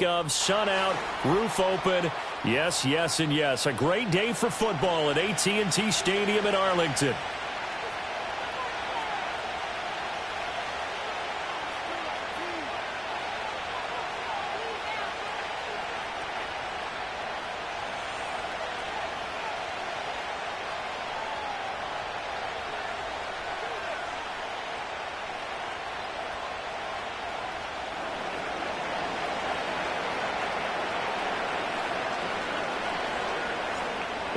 Of sun out, roof open. Yes, yes, and yes. A great day for football at AT&T Stadium in Arlington.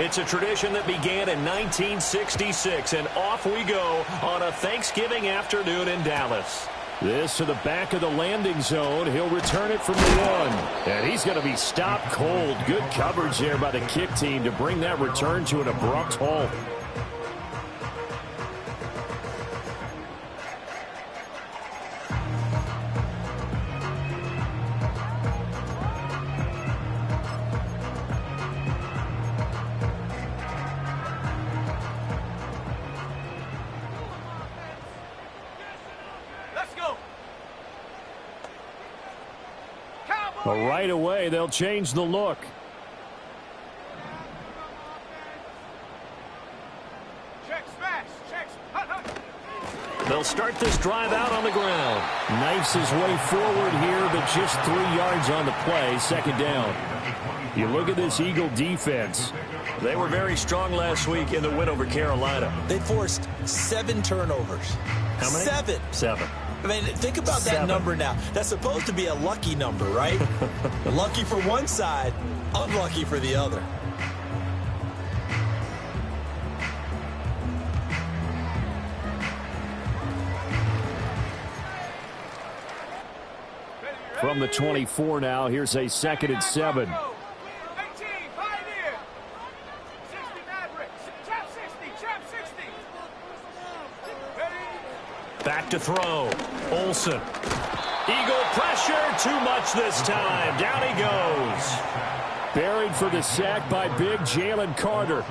It's a tradition that began in 1966, and off we go on a Thanksgiving afternoon in Dallas. This to the back of the landing zone. He'll return it from the 1. And he's going to be stopped cold. Good coverage there by the kick team to bring that return to an abrupt halt. But right away, they'll change the look. They'll start this drive out on the ground. Knifes his way forward here, but just 3 yards on the play. 2nd down. You look at this Eagle defense. They were very strong last week in the win over Carolina. They forced 7 turnovers. How many? 7. 7. I mean, think about that number now. That's supposed to be a lucky number, right? Lucky for one side, unlucky for the other. From the 24 now, here's a 2nd and 7. Back to throw. Olsen. Eagle pressure. Too much this time. Down he goes. Buried for the sack by big Jalen Carter.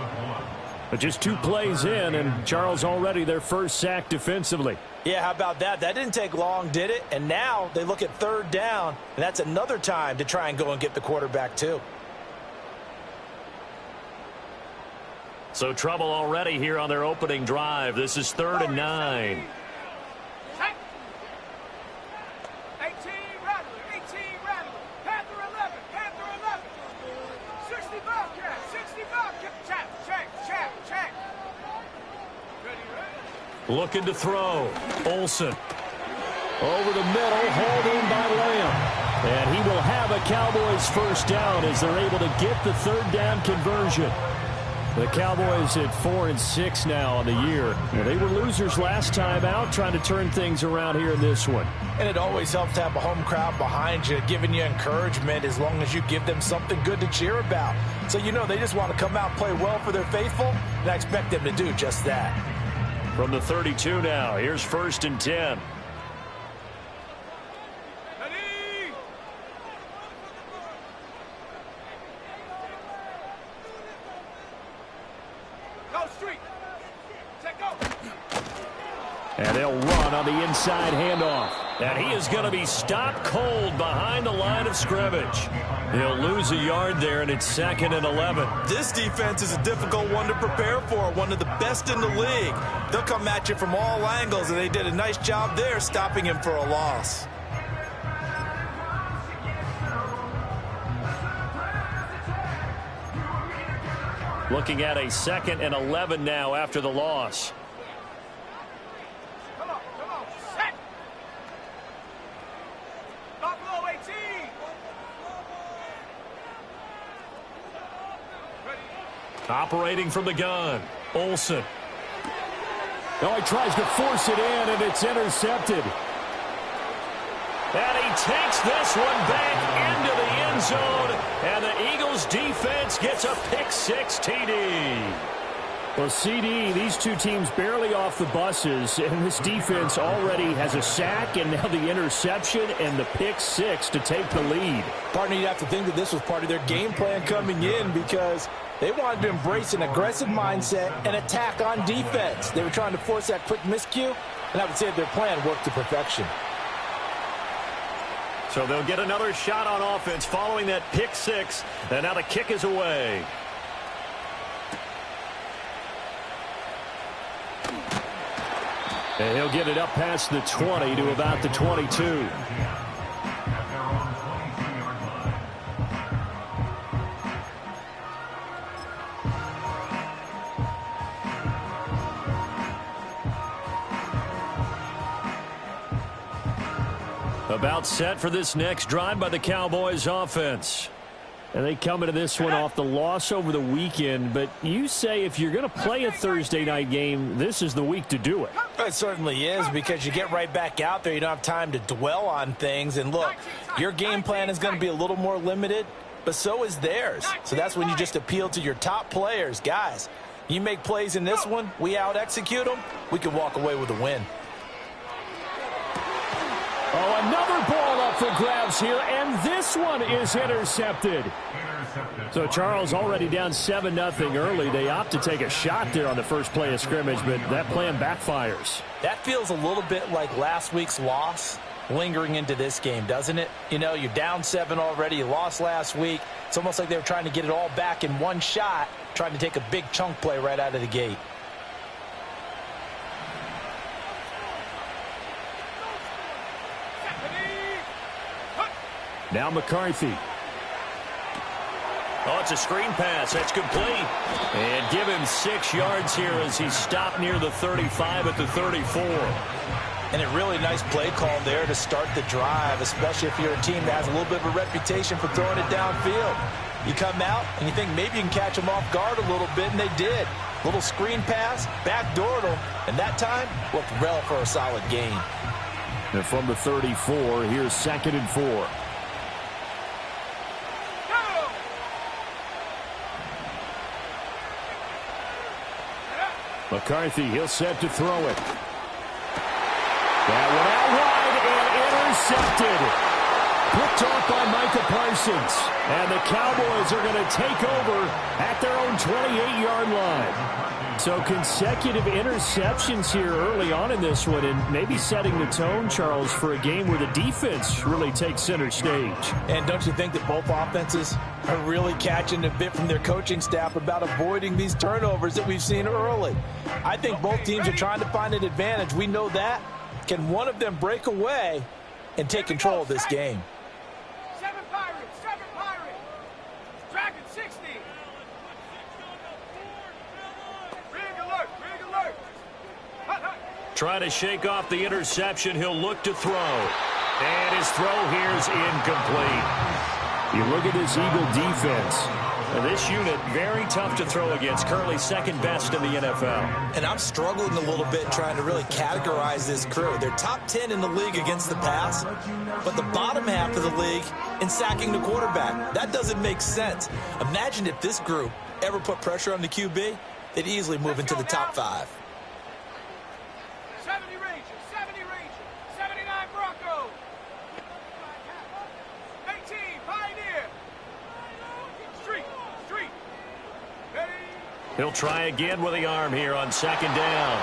But just 2 plays in, and Charles already their first sack defensively. Yeah, how about that? That didn't take long, did it? And now they look at 3rd down, and that's another time to try and go and get the quarterback too. So trouble already here on their opening drive. This is 3rd and 9. Looking to throw. Olsen. Over the middle, hauled in by Lamb. And he will have a Cowboys first down as they're able to get the 3rd down conversion. The Cowboys at 4-6 now on the year. Well, they were losers last time out, trying to turn things around here in this one. And it always helps to have a home crowd behind you, giving you encouragement as long as you give them something good to cheer about. So you know they just want to come out and play well for their faithful, and I expect them to do just that. From the 32 now, here's 1st and 10. And they'll run on the inside handoff. And he is going to be stopped cold behind the line of scrimmage. He'll lose a yard there, and it's 2nd and 11. This defense is a difficult one to prepare for, one of the best in the league. They'll come at you from all angles, and they did a nice job there stopping him for a loss. Looking at a 2nd and 11 now after the loss. Operating from the gun, Olsen. Oh, he tries to force it in, and it's intercepted. And he takes this one back into the end zone, and the Eagles defense gets a pick-6 TD. Well, CD, these 2 teams barely off the buses, and this defense already has a sack and now the interception and the pick-6 to take the lead. Partner, you'd have to think that this was part of their game plan coming in because they wanted to embrace an aggressive mindset and attack on defense. They were trying to force that quick miscue, and I would say their plan worked to perfection. So they'll get another shot on offense following that pick six. And now the kick is away. And he'll get it up past the 20 to about the 22. About set for this next drive by the Cowboys offense. And they come into this one off the loss over the weekend. But you say if you're going to play a Thursday night game, this is the week to do it. It certainly is, because you get right back out there. You don't have time to dwell on things. And look, your game plan is going to be a little more limited, but so is theirs. So that's when you just appeal to your top players. Guys, you make plays in this one, we out-execute them, we can walk away with a win. Oh, another ball up for grabs here, and this one is intercepted. So Charles already down 7-0 early. They opt to take a shot there on the first play of scrimmage, but that plan backfires. That feels a little bit like last week's loss lingering into this game, doesn't it? You know, you're down 7 already. You lost last week. It's almost like they were trying to get it all back in one shot, trying to take a big chunk play right out of the gate. Now McCarthy. Oh, it's a screen pass. That's complete. And give him 6 yards here as he's stopped near the 35 at the 34. And a really nice play call there to start the drive, especially if you're a team that has a little bit of a reputation for throwing it downfield. You come out and you think maybe you can catch them off guard a little bit, and they did. Little screen pass, backdoored them, and that time looked well for a solid gain. And from the 34, here's 2nd and 4. McCarthy, he'll set to throw it. That one out wide and intercepted. Picked off by Micah Parsons. And the Cowboys are going to take over at their own 28-yard line. So consecutive interceptions here early on in this one, and maybe setting the tone, Charles, for a game where the defense really takes center stage. And don't you think that both offenses are really catching a bit from their coaching staff about avoiding these turnovers that we've seen early? I think both teams are trying to find an advantage. We know that. Can one of them break away and take control of this game? 7 Pirates, Dragon 60. Rig alert. Trying to shake off the interception. He'll look to throw. And his throw here is incomplete. You look at this Eagle defense. This unit, very tough to throw against. Currently second best in the NFL. And I'm struggling a little bit trying to really categorize this crew. They're top 10 in the league against the pass, but the bottom half of the league in sacking the quarterback. That doesn't make sense. Imagine if this group ever put pressure on the QB, they'd easily move into the top 5. 70 Rangers, 79 Broncos. 18 Pioneer. Street. Ready. He'll try again with the arm here on 2nd down.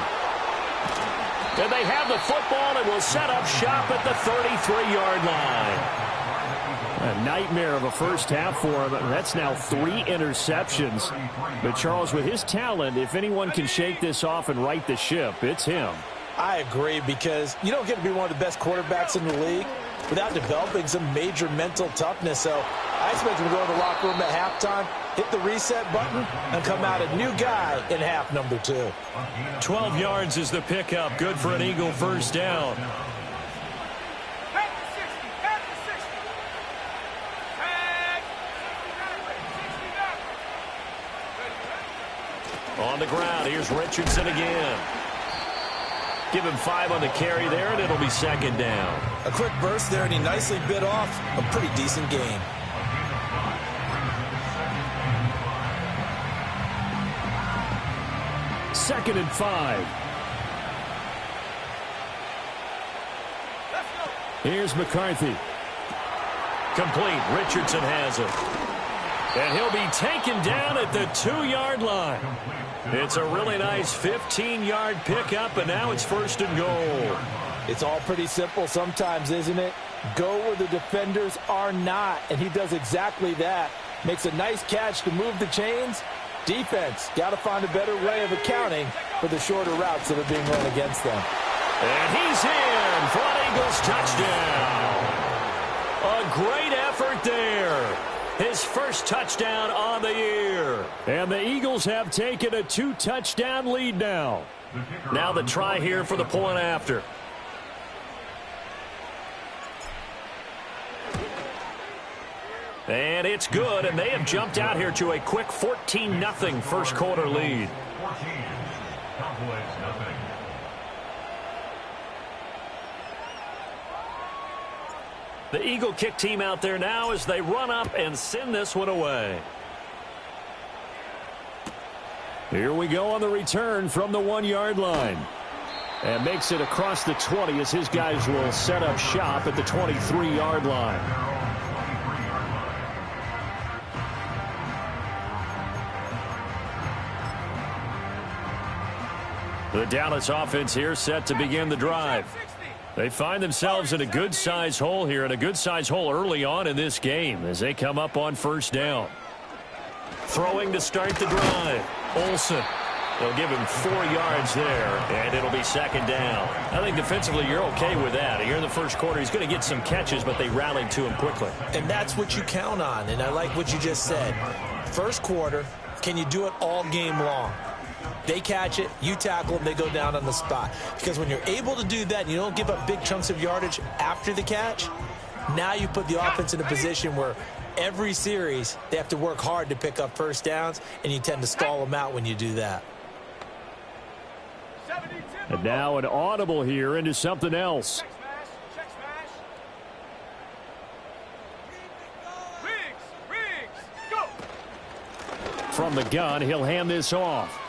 And they have the football and will set up shop at the 33-yard line. A nightmare of a first half for him. That's now 3 interceptions. But Charles, with his talent, if anyone can shake this off and right the ship, it's him. I agree, because you don't get to be one of the best quarterbacks in the league without developing some major mental toughness. So I expect him to go in the locker room at halftime, hit the reset button, and come out a new guy in half number 2. 12 yards is the pickup. Good for an Eagle first down. Back to 60. Tag. 69. On the ground, here's Richardson again. Give him 5 on the carry there, and it'll be 2nd down. A quick burst there, and he nicely bit off a pretty decent gain. Second and 5. Let's go. Here's McCarthy. Complete. Richardson has it. And he'll be taken down at the 2-yard line. It's a really nice 15-yard pickup, and now it's 1st and goal. It's all pretty simple sometimes, isn't it? Go where the defenders are not, and he does exactly that. Makes a nice catch to move the chains. Defense, got to find a better way of accounting for the shorter routes that are being run against them. And he's in for an Eagles touchdown. A great effort there. His first touchdown on the year. And the Eagles have taken a 2-touchdown lead now. Now the try here for the point after. And it's good, and they have jumped out here to a quick 14-0 first quarter lead. 14, Cowboys nothing. The Eagle kick team out there now as they run up and send this one away. Here we go on the return from the 1-yard line. And makes it across the 20 as his guys will set up shop at the 23-yard line. The Dallas offense here set to begin the drive. They find themselves in a good-sized hole here, and a good-sized hole early on in this game as they come up on first down. Throwing to start the drive. Olsen. They'll give him 4 yards there, and it'll be second down. I think defensively you're okay with that. Here in the first quarter, he's going to get some catches, but they rallied to him quickly. And that's what you count on, and I like what you just said. First quarter, can you do it all game long? They catch it, you tackle them, they go down on the spot. Because when you're able to do that and you don't give up big chunks of yardage after the catch, now you put the offense in a position where every series they have to work hard to pick up first downs, and you tend to stall them out when you do that. And now an audible here into something else. Check smash. Riggs, go! From the gun, he'll hand this off.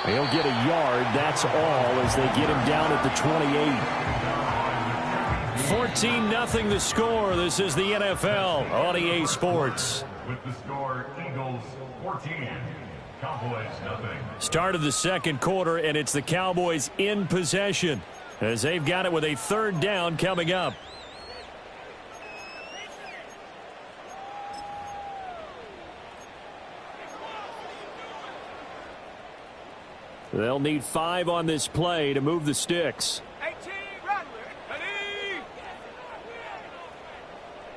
He'll get a yard, that's all, as they get him down at the 28. 14-0 the score. This is the NFL on EA Sports. With the score, Eagles 14, Cowboys nothing. Start of the second quarter, and it's the Cowboys in possession as they've got it with a third down coming up. They'll need 5 on this play to move the sticks. 18, Rattler, ready!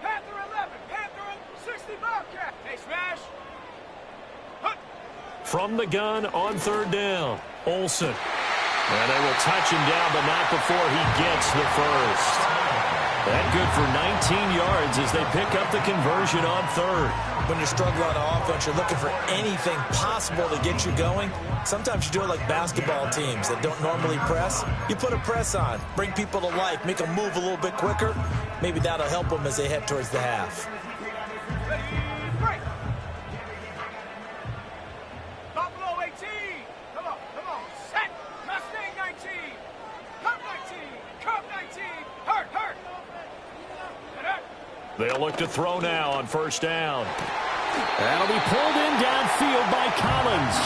Panther 11, Panther 60, Bobcat. Hey, smash! Hunt. From the gun on third down, Olsen. And they will touch him down, but not before he gets the first. That good for 19 yards as they pick up the conversion on third. When you're struggling on offense, you're looking for anything possible to get you going. Sometimes you do it like basketball teams that don't normally press. You put a press on, bring people to life, make them move a little bit quicker. Maybe that'll help them as they head towards the half. Ready, break! Buffalo 18, come on, set! Mustang 19, Cub 19, hurt! They'll look to throw now on first down. That'll be pulled in downfield by Collins.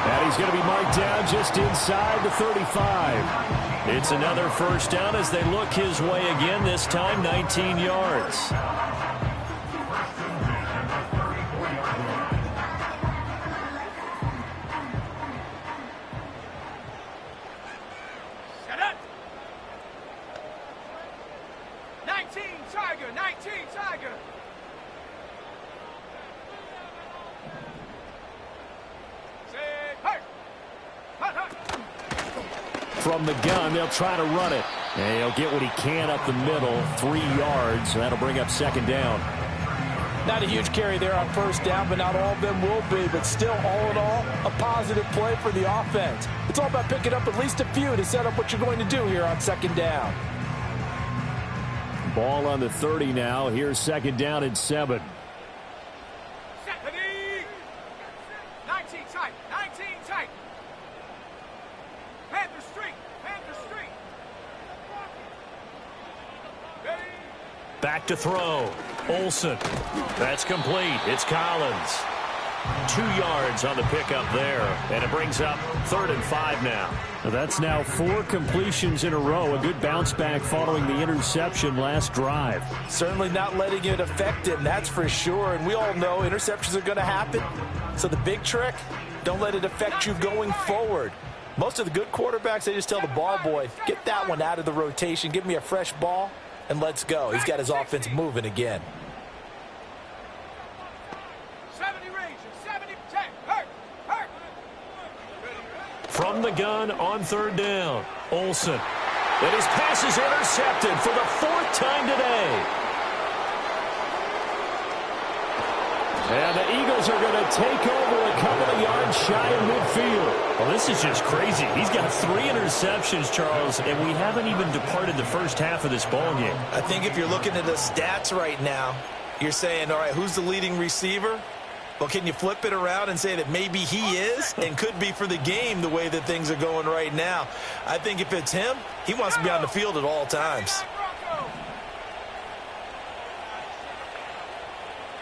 And he's going to be marked down just inside the 35. It's another first down as they look his way again, this time 19 yards. Set up! 19 Tiger! Say, hurt! From the gun, they'll try to run it. And he'll get what he can up the middle, 3 yards. That'll bring up second down. Not a huge carry there on first down, but not all of them will be. But still, all in all, a positive play for the offense. It's all about picking up at least a few to set up what you're going to do here on second down. Ball on the 30 now. Here's second down and 7. Set, ready! 19 tight! Panther streak! Ready! Back to throw. Olsen. That's complete. It's Collins. 2 yards on the pickup there, and it brings up 3rd and 5 now. Well, that's now 4 completions in a row. A good bounce back following the interception last drive. Certainly not letting it affect him, that's for sure. And we all know interceptions are going to happen. So the big trick, don't let it affect you going forward. Most of the good quarterbacks, they just tell the ball boy, get that one out of the rotation, give me a fresh ball, and let's go. He's got his offense moving again. 70 range, 70, 10, hurt. From the gun on 3rd down, Olsen. And his pass is intercepted for the 4th time today. And the Eagles are going to take over a couple of yards shy of midfield. Well, this is just crazy. He's got 3 interceptions, Charles, and we haven't even departed the first half of this ball game. I think if you're looking at the stats right now, you're saying, all right, who's the leading receiver? Well, can you flip it around and say that maybe he is and could be for the game the way that things are going right now? I think if it's him, he wants to be on the field at all times.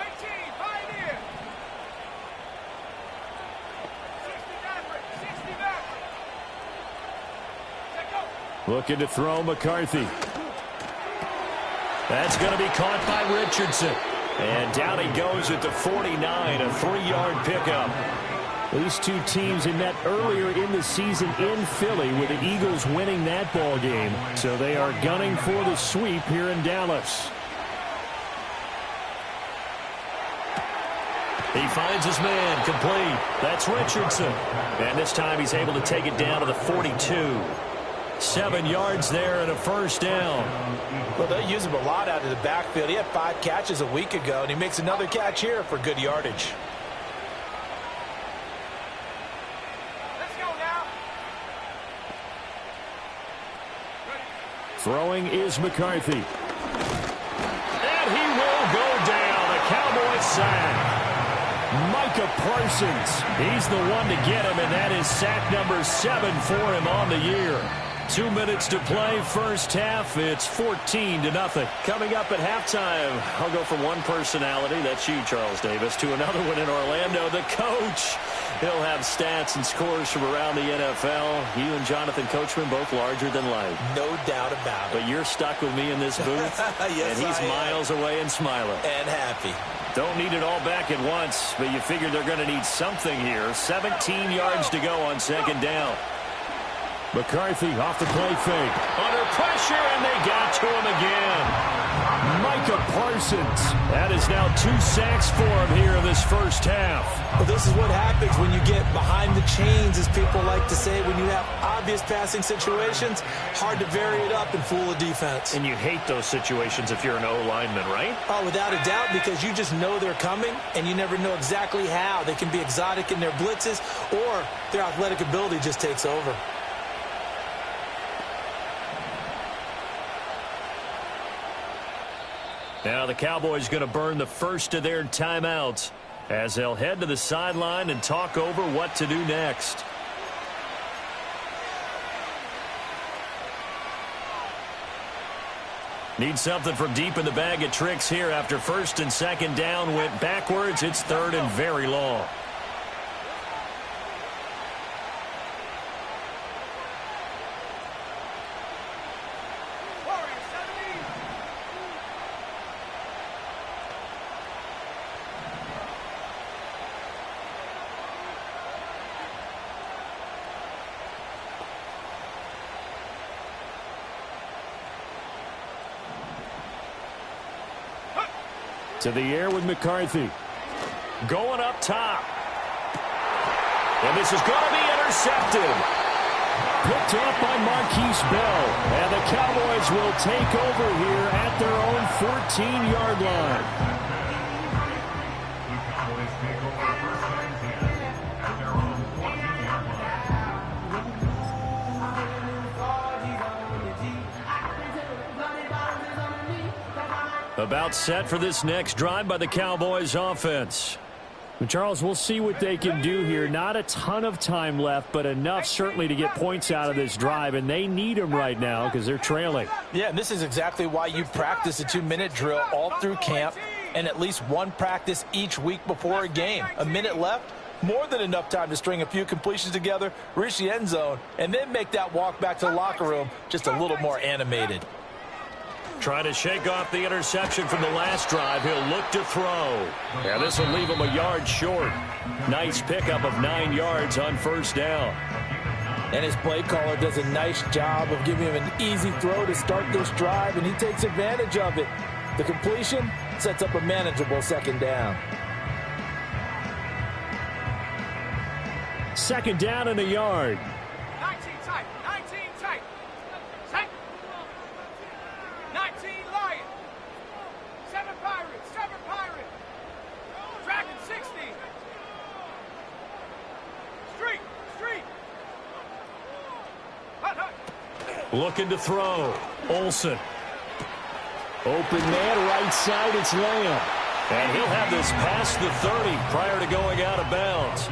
18, Pioneer. 60 backward. Let go. Looking to throw McCarthy. That's going to be caught by Richardson. And down he goes at the 49, a 3-yard pickup. These two teams had met earlier in the season in Philly with the Eagles winning that ball game. So they are gunning for the sweep here in Dallas. He finds his man complete. That's Richardson. And this time he's able to take it down to the 42. 7 yards there and a 1st down. Well, they use him a lot out of the backfield. He had 5 catches a week ago, and he makes another catch here for good yardage. Let's go now. Throwing is McCarthy. And he will go down. A Cowboy sack. Micah Parsons. He's the one to get him, and that is sack number 7 for him on the year. 2 minutes to play, first half. It's 14-0. Coming up at halftime, I'll go from one personality, that's you, Charles Davis, to another one in Orlando, the coach. He'll have stats and scores from around the NFL. You and Jonathan Coachman both larger than life. No doubt about it. But you're stuck with me in this booth, yes, and he's miles away and smiling. And happy. Don't need it all back at once, but you figure they're going to need something here. 17 yards to go on 2nd down. McCarthy off the play fake. Under pressure, and they got to him again. Micah Parsons. That is now 2 sacks for him here in this first half. Well, this is what happens when you get behind the chains, as people like to say. When you have obvious passing situations, hard to vary it up and fool a defense. And you hate those situations if you're an O-lineman, right? Oh, without a doubt, because you just know they're coming, and you never know exactly how. They can be exotic in their blitzes, or their athletic ability just takes over. Now the Cowboys going to burn the first of their timeouts as they'll head to the sideline and talk over what to do next. Need something from deep in the bag of tricks here after 1st and 2nd down went backwards. It's 3rd and very long. To the air with McCarthy. Going up top. And this is going to be intercepted. Picked up by Marquise Bell. And the Cowboys will take over here at their own 14-yard line. The Cowboys take over 1st and 10 at their own 14-yard line. About set for this next drive by the Cowboys offense. Charles, we'll see what they can do here. Not a ton of time left, but enough certainly to get points out of this drive, and they need them right now because they're trailing. Yeah, and this is exactly why you practice a 2-minute drill all through camp and at least one practice each week before a game. A minute left, more than enough time to string a few completions together, reach the end zone, and then make that walk back to the locker room just a little more animated. Trying to shake off the interception from the last drive. He'll look to throw. And this will leave him a yard short. Nice pickup of 9 yards on first down. And his play caller does a nice job of giving him an easy throw to start this drive, and he takes advantage of it. The completion sets up a manageable second down. Second down and a yard. 19 tight, 19 tight. Tight. 19 Lion. 7 Pirates, 7 Pirates. Dragon 60. Street, street. Hut, hut. Looking to throw. Olsen. Open man, right side, it's Lamb. And he'll have this past the 30 prior to going out of bounds.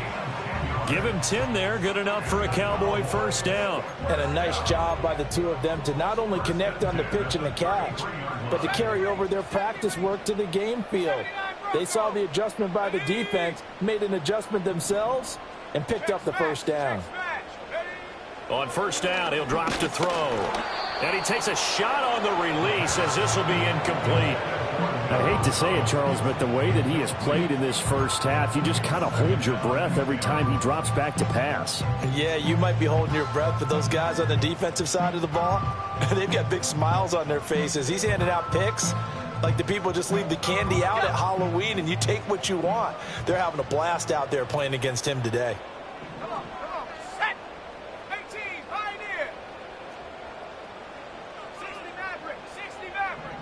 Give him 10 there, good enough for a Cowboy first down. And a nice job by the two of them to not only connect on the pitch and the catch, but to carry over their practice work to the game field. They saw the adjustment by the defense, made an adjustment themselves, and picked up the first down. On first down, he'll drop to throw. And he takes a shot on the release as this will be incomplete. I hate to say it, Charles, but the way that he has played in this first half, you just kind of hold your breath every time he drops back to pass. Yeah, you might be holding your breath, but those guys on the defensive side of the ball, they've got big smiles on their faces. He's handing out picks like the people just leave the candy out at Halloween and you take what you want. They're having a blast out there playing against him today. Come on, set. 18, Pioneer. 60 Maverick, 60 Maverick.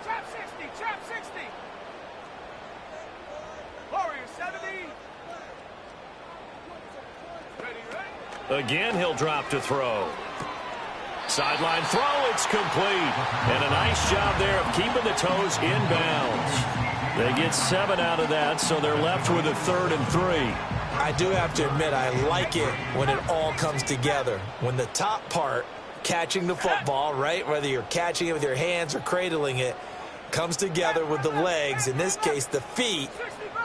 Chap 60, chap 60. Warrior 70. Ready, ready. Again, he'll drop to throw. Sideline throw, it's complete. And a nice job there of keeping the toes in bounds. They get 7 out of that, so they're left with a 3rd and 3. I do have to admit, I like it when it all comes together. When the top part, catching the football, right, whether you're catching it with your hands or cradling it, comes together with the legs, in this case the feet,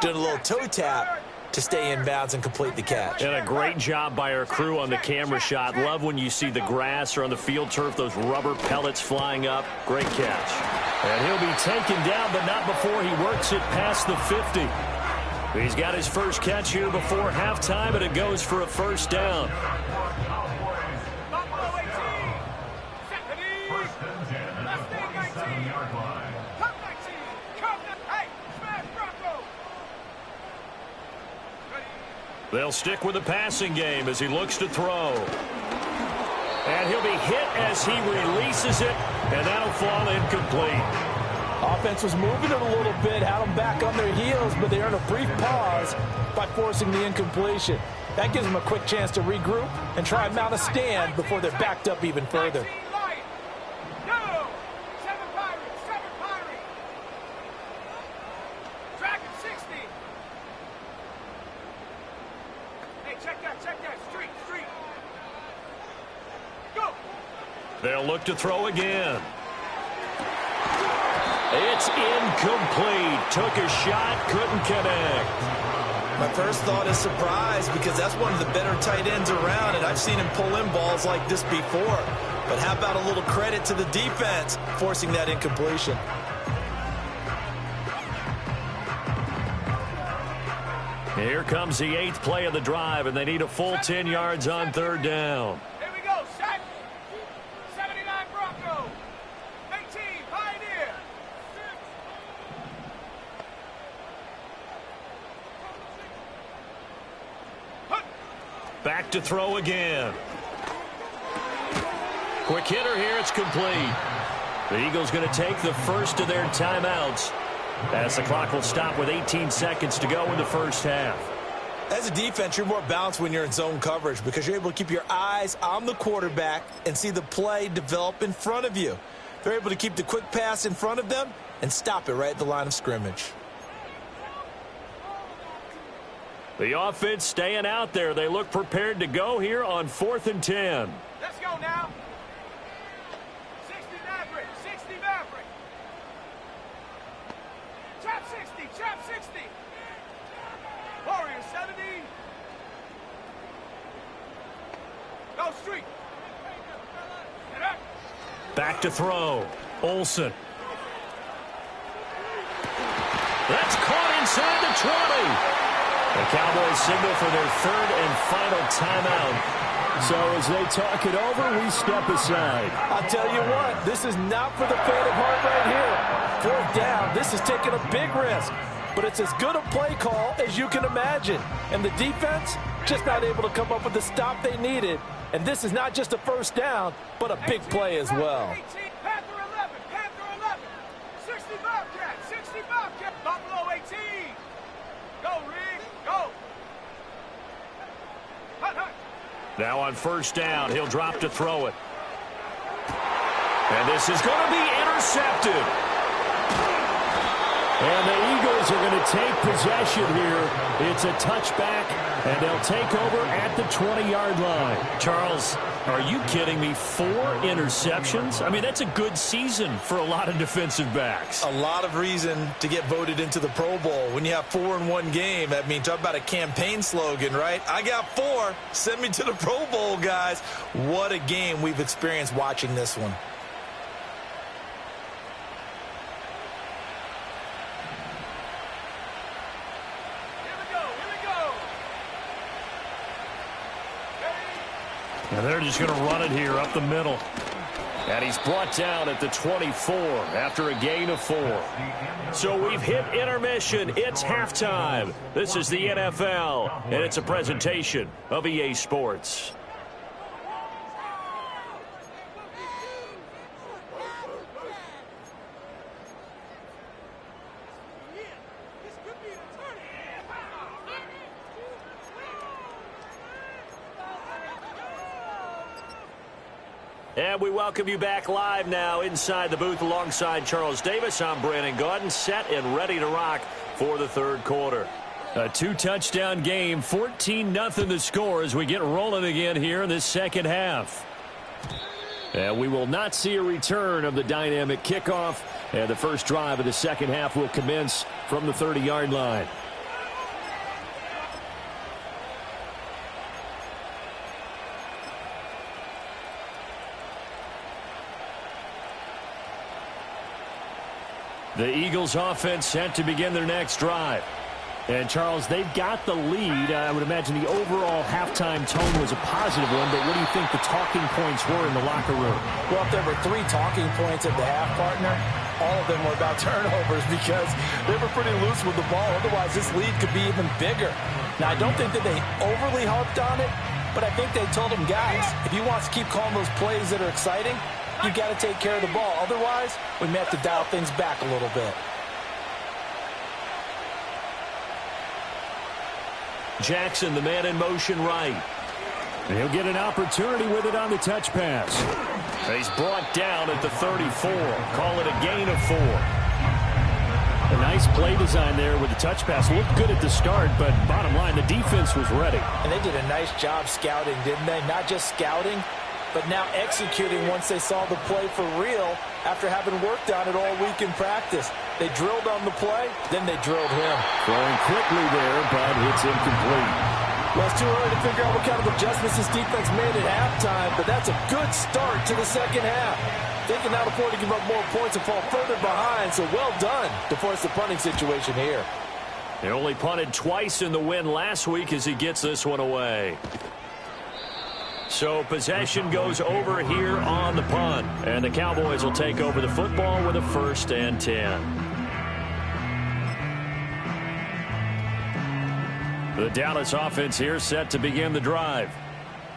doing a little toe tap to stay in bounds and complete the catch. And a great job by our crew on the camera shot. Love when you see the grass or on the field turf, those rubber pellets flying up. Great catch. And he'll be taken down, but not before he works it past the 50. He's got his first catch here before halftime, and it goes for a first down. Buffalo 18. Set the knee. Left thing 19. Come 19. Come. Hey, smash Bronco. Ready. They'll stick with the passing game as he looks to throw. And he'll be hit as he releases it, and that'll fall incomplete. Offense was moving it a little bit, had them back on their heels, but they earned a brief pause by forcing the incompletion. That gives them a quick chance to regroup and try and mount a stand before they're backed up even further. 19 Lion. No. 7 Pirates, 7 Pirates. Dragon 60. Hey, check that, street, street. Go. They'll look to throw again. It's incomplete. Took a shot, couldn't connect. My first thought is surprise because that's one of the better tight ends around, and I've seen him pull in balls like this before. But how about a little credit to the defense forcing that incompletion? Here comes the 8th play of the drive, and they need a full 10 yards on 3rd down. Here we go, set. 79 Bronco. 18 Pioneer. Back to throw again. Quick hitter here, it's complete. The Eagles going to take the first of their timeouts as the clock will stop with 18 seconds to go in the first half. As a defense, you're more balanced when you're in zone coverage because you're able to keep your eyes on the quarterback and see the play develop in front of you. They're able to keep the quick pass in front of them and stop it right at the line of scrimmage. The offense staying out there. They look prepared to go here on 4th and 10. Let's go now. 60 Maverick, 60 Maverick. 60, chap 60. Warrior 70. Go street. Get up. Back to throw. Olsen. That's caught inside the 20. The Cowboys signal for their third and final timeout. So as they talk it over, we step aside. I'll tell you what, this is not for the faint of heart right here. Fourth down, this is taking a big risk. But it's as good a play call as you can imagine. And the defense, just not able to come up with the stop they needed. And this is not just a first down, but a big play as well. 18, Panther 11, Panther 11. 60 Bobcat, 60 Bobcat. Buffalo 18. Go, Reed, go. Hut, hut. Now on first down, he'll drop to throw it. And this is going to be intercepted. And the Eagles are going to take possession here. It's a touchback, and they'll take over at the 20-yard line. Charles, are you kidding me? 4 interceptions? I mean, that's a good season for a lot of defensive backs. A lot of reason to get voted into the Pro Bowl. When you have 4 in one game, I mean, talk about a campaign slogan, right? I got 4. Send me to the Pro Bowl, guys. What a game we've experienced watching this one. And they're just going to run it here up the middle. And he's brought down at the 24 after a gain of 4. So we've hit intermission. It's halftime. This is the NFL, and it's a presentation of EA Sports. And we welcome you back live now inside the booth alongside Charles Davis. I'm Brandon Gaudin, set and ready to rock for the third quarter. A 2-touchdown game, 14-0 the score as we get rolling again here in this second half. And we will not see a return of the dynamic kickoff. And the first drive of the second half will commence from the 30-yard line. The Eagles offense set to begin their next drive. And, Charles, they've got the lead. I would imagine the overall halftime tone was a positive one, but what do you think the talking points were in the locker room? Well, if there were 3 talking points at the half, partner, all of them were about turnovers because they were pretty loose with the ball. Otherwise, this lead could be even bigger. Now, I don't think that they overly harped on it, but I think they told them, guys, if you want to keep calling those plays that are exciting, you got to take care of the ball. Otherwise, we may have to dial things back a little bit. Jackson, the man in motion right. And he'll get an opportunity with it on the touch pass. He's brought down at the 34. Call it a gain of 4. A nice play design there with the touch pass. Looked good at the start, but bottom line, the defense was ready. And they did a nice job scouting, didn't they? Not just scouting, but now executing once they saw the play for real after having worked on it all week in practice. They drilled on the play, then they drilled him. Throwing quickly there, but it's incomplete. Well, it's too early to figure out what kind of adjustments this defense made at halftime, but that's a good start to the second half. They can now afford to give up more points and fall further behind, so well done to force the punting situation here. They only punted twice in the win last week as he gets this one away. So possession goes over here on the punt. And the Cowboys will take over the football with a 1st and 10. The Dallas offense here set to begin the drive.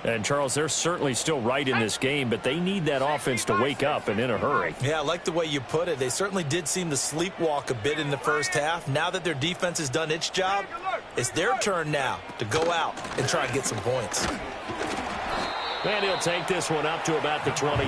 And, Charles, they're certainly still right in this game, but they need that offense to wake up and in a hurry. Yeah, I like the way you put it. They certainly did seem to sleepwalk a bit in the first half. Now that their defense has done its job, it's their turn now to go out and try and get some points. And he'll take this one up to about the 23.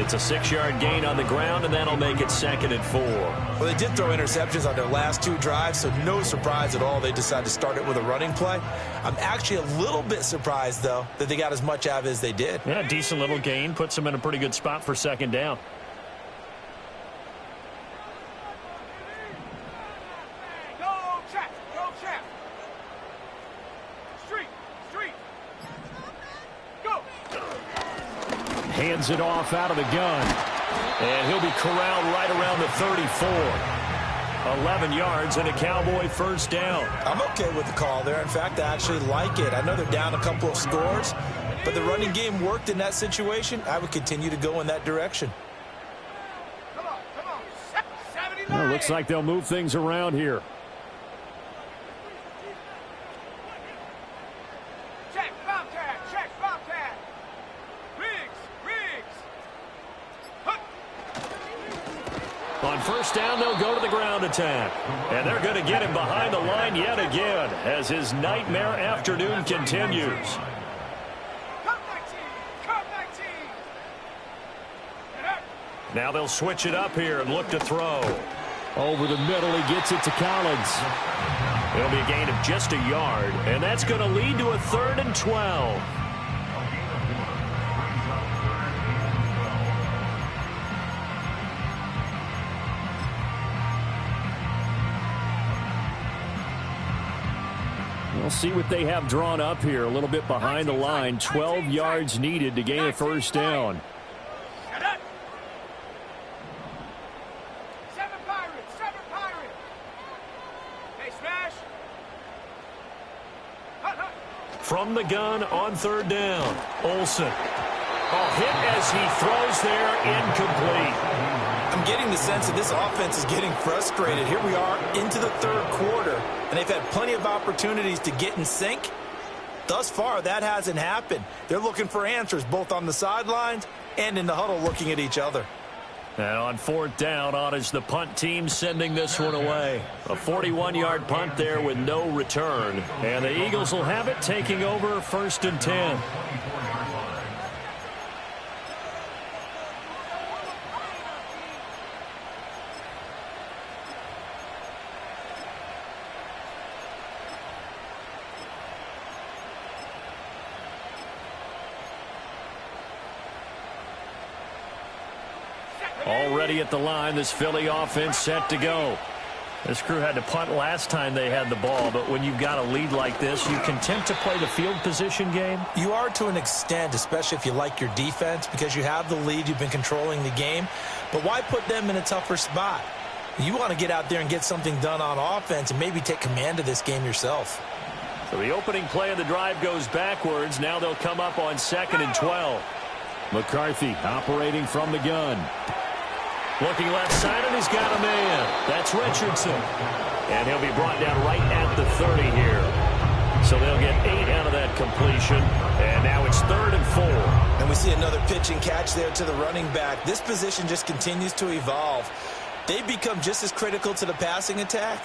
It's a 6-yard gain on the ground, and that'll make it 2nd and 4. Well, they did throw interceptions on their last 2 drives, so no surprise at all they decided to start it with a running play. I'm actually a little bit surprised, though, that they got as much out of it as they did. Yeah, decent little gain. Puts them in a pretty good spot for 2nd down. Hands it off out of the gun. And he'll be corralled right around the 34. 11 yards and a Cowboy first down. I'm okay with the call there. In fact, I actually like it. I know they're down a couple of scores, but the running game worked in that situation. I would continue to go in that direction. Come on. 79. Well, looks like they'll move things around here. Check, Bobcat. Riggs. Hup. On first down, they'll go to the ground attack. And they're going to get him behind the line yet again as his nightmare afternoon continues. Come 19. Now they'll switch it up here and look to throw. Over the middle, he gets it to Collins. It'll be a gain of just a yard, and that's going to lead to a 3rd and 12. We'll see what they have drawn up here. A little bit behind the line. 12 yards needed to gain a first down. Shut up. 7 Pirates. Hey, Smash. Hut. From the gun on 3rd down. Olsen. Hit as he throws there, incomplete. I'm getting the sense that this offense is getting frustrated. Here we are into the 3rd quarter, and they've had plenty of opportunities to get in sync. Thus far, that hasn't happened. They're looking for answers both on the sidelines and in the huddle looking at each other. And on 4th down, on is the punt team sending this one away. A 41-yard punt there with no return. And the Eagles will have it, taking over 1st and 10. Already at the line, this Philly offense set to go. This crew had to punt last time they had the ball, but when you've got a lead like this, you content to play the field position game? You are to an extent, especially if you like your defense, because you have the lead, you've been controlling the game. But why put them in a tougher spot? You want to get out there and get something done on offense and maybe take command of this game yourself. So the opening play of the drive goes backwards. Now they'll come up on 2nd and 12. McCarthy operating from the gun. Looking left side, and he's got a man. That's Richardson. And he'll be brought down right at the 30 here. So they'll get 8 out of that completion. And now it's 3rd and 4. And we see another pitch and catch there to the running back. This position just continues to evolve. They've become just as critical to the passing attack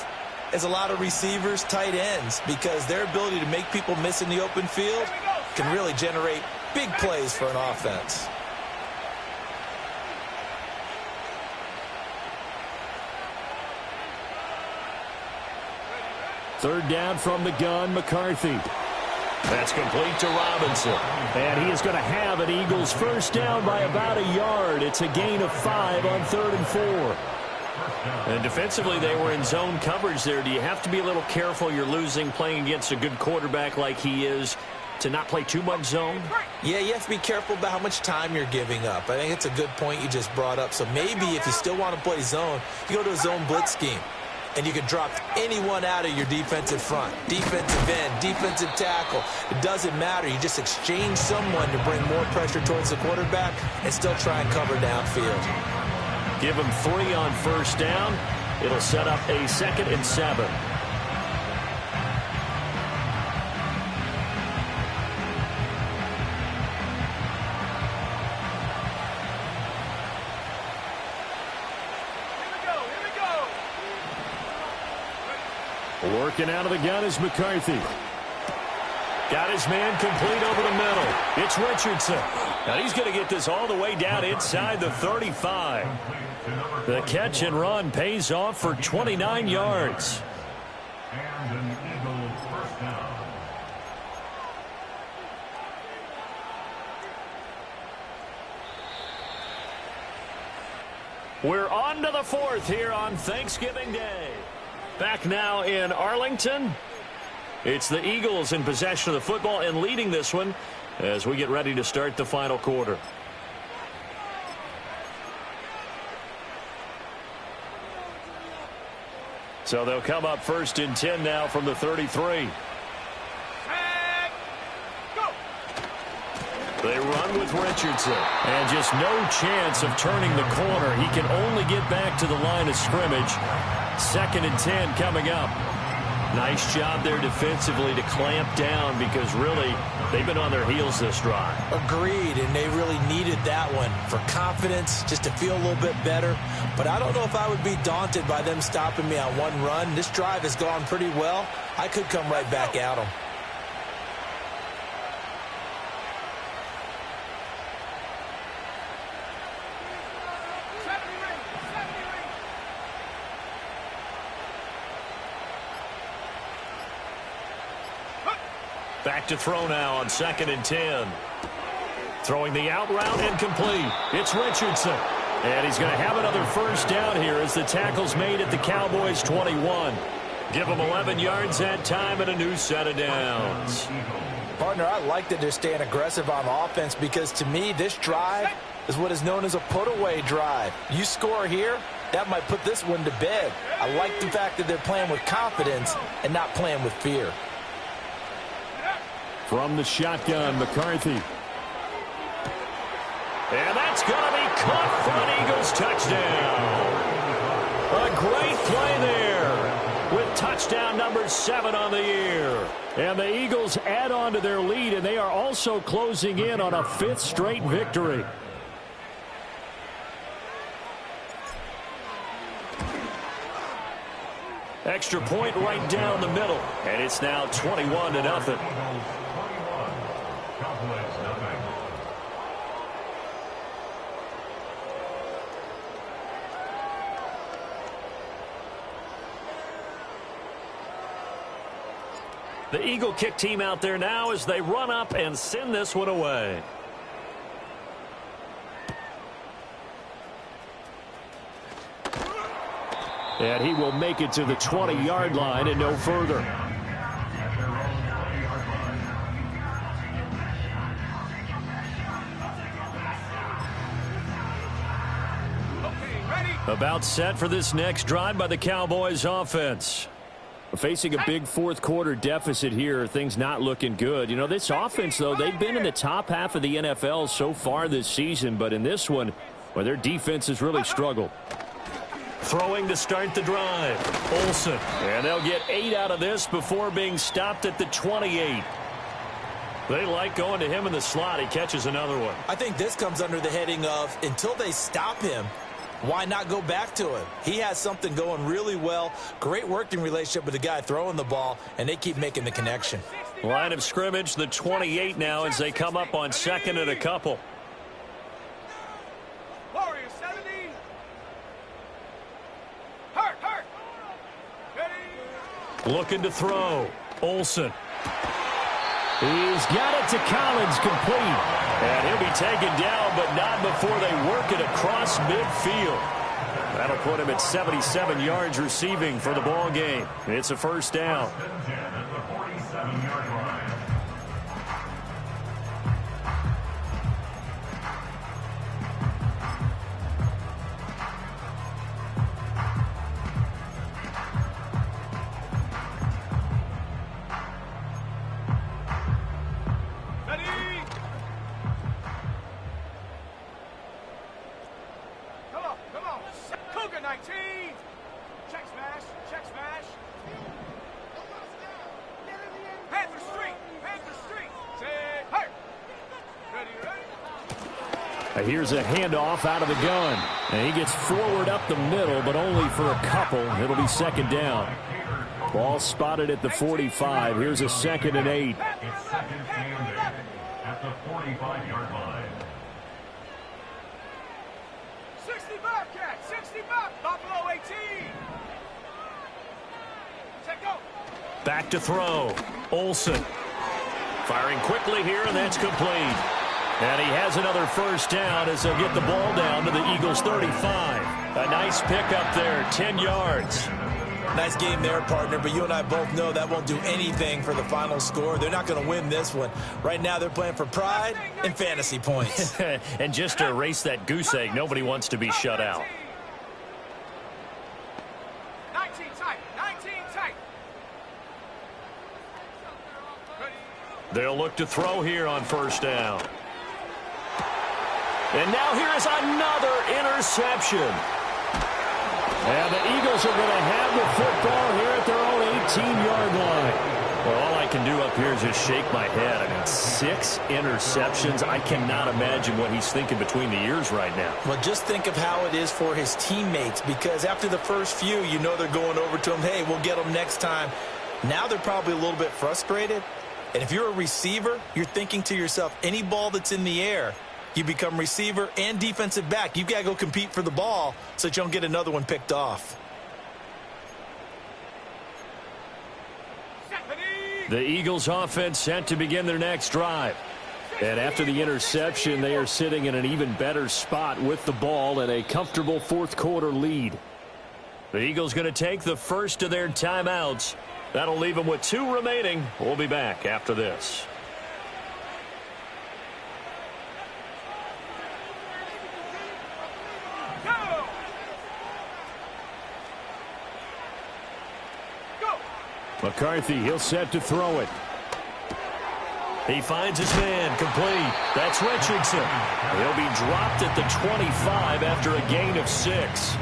as a lot of receivers, tight ends, because their ability to make people miss in the open field can really generate big plays for an offense. Third down from the gun, McCarthy. That's complete to Robinson. And he is going to have an Eagles first down by about a yard. It's a gain of 5 on 3rd and 4. And defensively, they were in zone coverage there. Do you have to be a little careful? You're losing playing against a good quarterback like he is to not play too much zone? Yeah, you have to be careful about how much time you're giving up. I think it's a good point you just brought up. So maybe if you still want to play zone, you go to a zone blitz scheme. And you can drop anyone out of your defensive front. Defensive end, defensive tackle. It doesn't matter. You just exchange someone to bring more pressure towards the quarterback and still try and cover downfield. Give him 3 on first down. It'll set up a 2nd and 7. Working out of the gun is McCarthy. Got his man complete over the middle. It's Richardson. Now he's going to get this all the way down inside the 35. The catch and run pays off for 29 yards. And an Eagle first down. We're on to the 4th here on Thanksgiving Day. Back now in Arlington. It's the Eagles in possession of the football and leading this one as we get ready to start the final quarter. So they'll come up 1st and 10 now from the 33. They run with Richardson. And just no chance of turning the corner. He can only get back to the line of scrimmage. 2nd and 10 coming up. Nice job there defensively to clamp down because really they've been on their heels this drive. Agreed, and they really needed that one for confidence, just to feel a little bit better. But I don't know if I would be daunted by them stopping me on one run. This drive has gone pretty well. I could come right back at them. Back to throw now on 2nd and 10. Throwing the out route incomplete. It's Richardson. And he's going to have another 1st down here as the tackle's made at the Cowboys' 21. Give them 11 yards that time and a new set of downs. Partner, I like that they're staying aggressive on offense because to me this drive is what is known as a put-away drive. You score here, that might put this one to bed. I like the fact that they're playing with confidence and not playing with fear. From the shotgun, McCarthy. And that's going to be caught for an Eagles touchdown. A great play there with touchdown number 7 on the year. And the Eagles add on to their lead, and they are also closing in on a 5th straight victory. Extra point right down the middle, and it's now 21-0. The Eagle kick team out there now as they run up and send this one away. And he will make it to the 20-yard line and no further. About set for this next drive by the Cowboys offense. Facing a big 4th quarter deficit here, things not looking good. You know, this offense, though, they've been in the top half of the NFL so far this season, but in this one, well, their defense has really struggled. Throwing to start the drive, Olsen. And they'll get 8 out of this before being stopped at the 28. They like going to him in the slot. He catches another one. I think this comes under the heading of until they stop him, why not go back to him? He has something going really well. Great working relationship with the guy throwing the ball, and they keep making the connection. Line of scrimmage, the 28 now as they come up on 2nd and a couple. Warriors 70. Hurt. Ready. Looking to throw. Olsen. He's got it to Collins, complete. And he'll be taken down, but not before they work it across midfield. That'll put him at 77 yards receiving for the ball game. It's a 1st down. Here's a handoff out of the gun. And he gets forward up the middle, but only for a couple. It'll be 2nd down. Ball spotted at the 45. Here's a 2nd and 8. It's 2nd and 8 at the 45-yard line. 60 Bobcat, 60 Buffalo 18. Check go. Back to throw. Olsen. Firing quickly here, and that's complete. And he has another 1st down as they'll get the ball down to the Eagles' 35. A nice pickup there, 10 yards. Nice game there, partner, but you and I both know that won't do anything for the final score. They're not going to win this one. Right now they're playing for pride and fantasy points. And just to erase that goose egg, nobody wants to be shut out. 19 tight, 19. They'll look to throw here on first down. And now here is another interception. And the Eagles are going to have the football here at their own 18-yard line. Well, all I can do up here is just shake my head. I mean, 6 interceptions. I cannot imagine what he's thinking between the ears right now. Well, just think of how it is for his teammates, because after the first few, you know they're going over to him, hey, we'll get them next time. Now they're probably a little bit frustrated. And if you're a receiver, you're thinking to yourself, any ball that's in the air, you become receiver and defensive back. You've got to go compete for the ball so that you don't get another one picked off. The Eagles offense set to begin their next drive. And after the interception, they are sitting in an even better spot with the ball and a comfortable fourth quarter lead. The Eagles going to take the first of their timeouts. That'll leave them with 2 remaining. We'll be back after this. McCarthy, he'll set to throw it. He finds his man, complete. That's Richardson. He'll be dropped at the 25 after a gain of 6.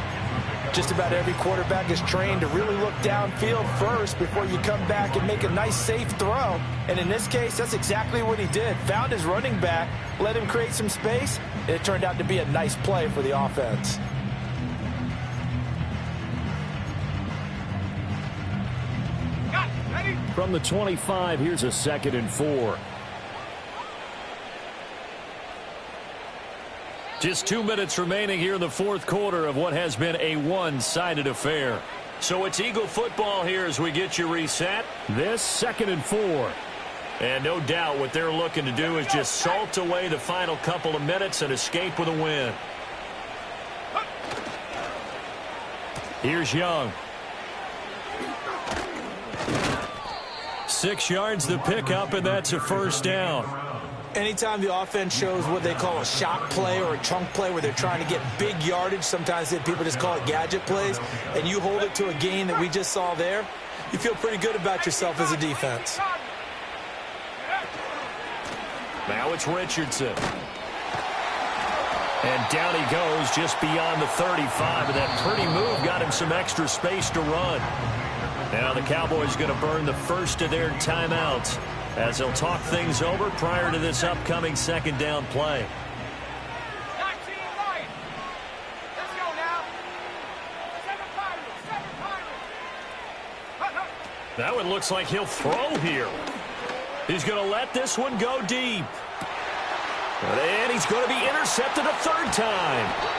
Just about every quarterback is trained to really look downfield first before you come back and make a nice, safe throw. And in this case, that's exactly what he did. Found his running back, let him create some space, and it turned out to be a nice play for the offense. From the 25, here's a 2nd and 4. Just 2 minutes remaining here in the fourth quarter of what has been a one-sided affair. So it's Eagle football here as we get you reset. This 2nd and 4. And no doubt what they're looking to do is just salt away the final couple of minutes and escape with a win. Here's Young. 6 yards the pickup, and that's a first down. Anytime the offense shows what they call a shot play or a chunk play where they're trying to get big yardage, sometimes people just call it gadget plays, and you hold it to a gain that we just saw there, you feel pretty good about yourself as a defense. Now it's Richardson. And down he goes just beyond the 35, and that pretty move got him some extra space to run. Now the Cowboys going to burn the first of their timeouts as they'll talk things over prior to this upcoming 2nd down play. 19 right. Let's go now. 7 Pirates. That one looks like he'll throw here. He's going to let this one go deep. And he's going to be intercepted a 3rd time.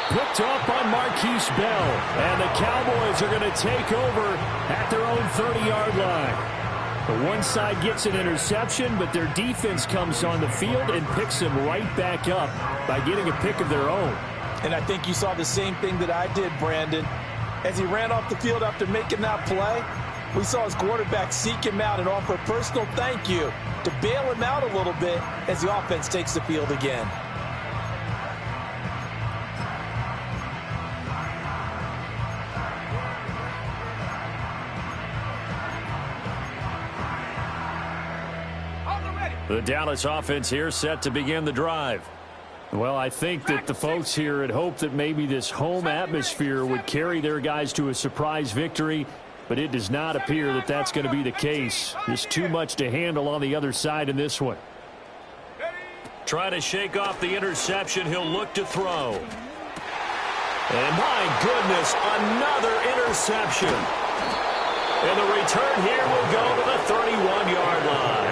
Picked off by Marquise Bell. And the Cowboys are going to take over at their own 30-yard line. The one side gets an interception, but their defense comes on the field and picks him right back up by getting a pick of their own. And I think you saw the same thing that I did, Brandon. As he ran off the field after making that play, we saw his quarterback seek him out and offer a personal thank you to bail him out a little bit as the offense takes the field again. The Dallas offense here set to begin the drive. Well, I think that the folks here had hoped that maybe this home atmosphere would carry their guys to a surprise victory, but it does not appear that that's going to be the case. There's too much to handle on the other side in this one. Trying to shake off the interception, he'll look to throw. And my goodness, another interception. And the return here will go to the 31-yard line.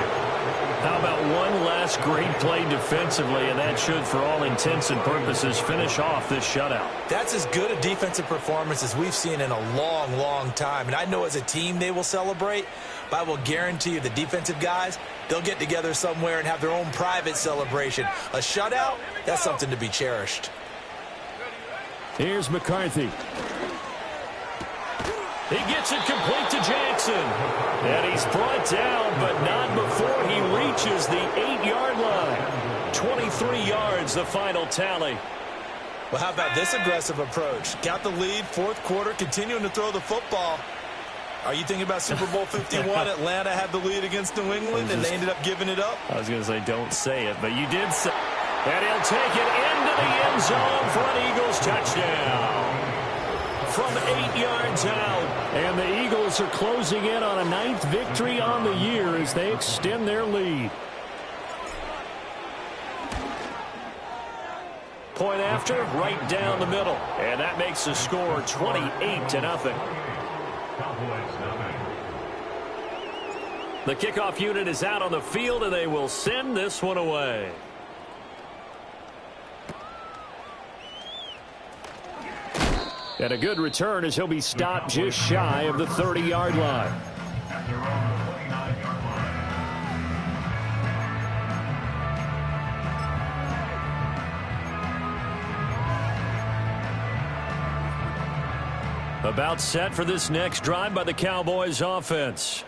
How about one last great play defensively, and that should, for all intents and purposes, finish off this shutout. That's as good a defensive performance as we've seen in a long, long time. And I know as a team they will celebrate, but I will guarantee you the defensive guys, they'll get together somewhere and have their own private celebration. A shutout, that's something to be cherished. Here's McCarthy. He gets it complete to Jackson. And he's brought down, but not before he reaches the 8-yard line. 23 yards, the final tally. Well, how about this aggressive approach? Got the lead, fourth quarter, continuing to throw the football. Are you thinking about Super Bowl 51? Atlanta had the lead against New England, and they ended up giving it up? I was going to say, don't say it, but you did say. And he'll take it into the end zone for an Eagles touchdown. From 8 yards out. And the Eagles are closing in on a 9th victory on the year as they extend their lead. Point after, right down the middle. And that makes the score 28-0. The kickoff unit is out on the field, and they will send this one away. And a good return as he'll be stopped just shy of the 30-yard line. About set for this next drive by the Cowboys offense.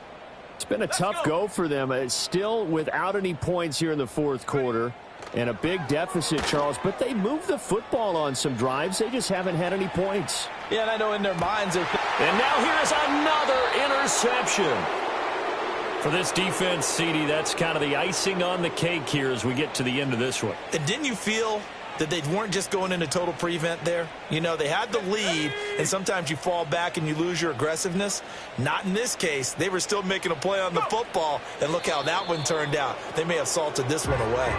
It's been a tough go for them. It's still without any points here in the fourth quarter. And a big deficit, Charles, but they moved the football on some drives. They just haven't had any points. Yeah, and I know in their minds they're... And now here's another interception. For this defense, CD, that's kind of the icing on the cake here as we get to the end of this one. And didn't you feel that they weren't just going into total prevent there? You know, they had the lead, and sometimes you fall back and you lose your aggressiveness. Not in this case. They were still making a play on the football, and look how that one turned out. They may have salted this one away.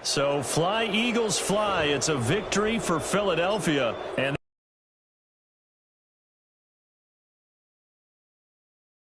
So fly, Eagles, fly. It's a victory for Philadelphia. And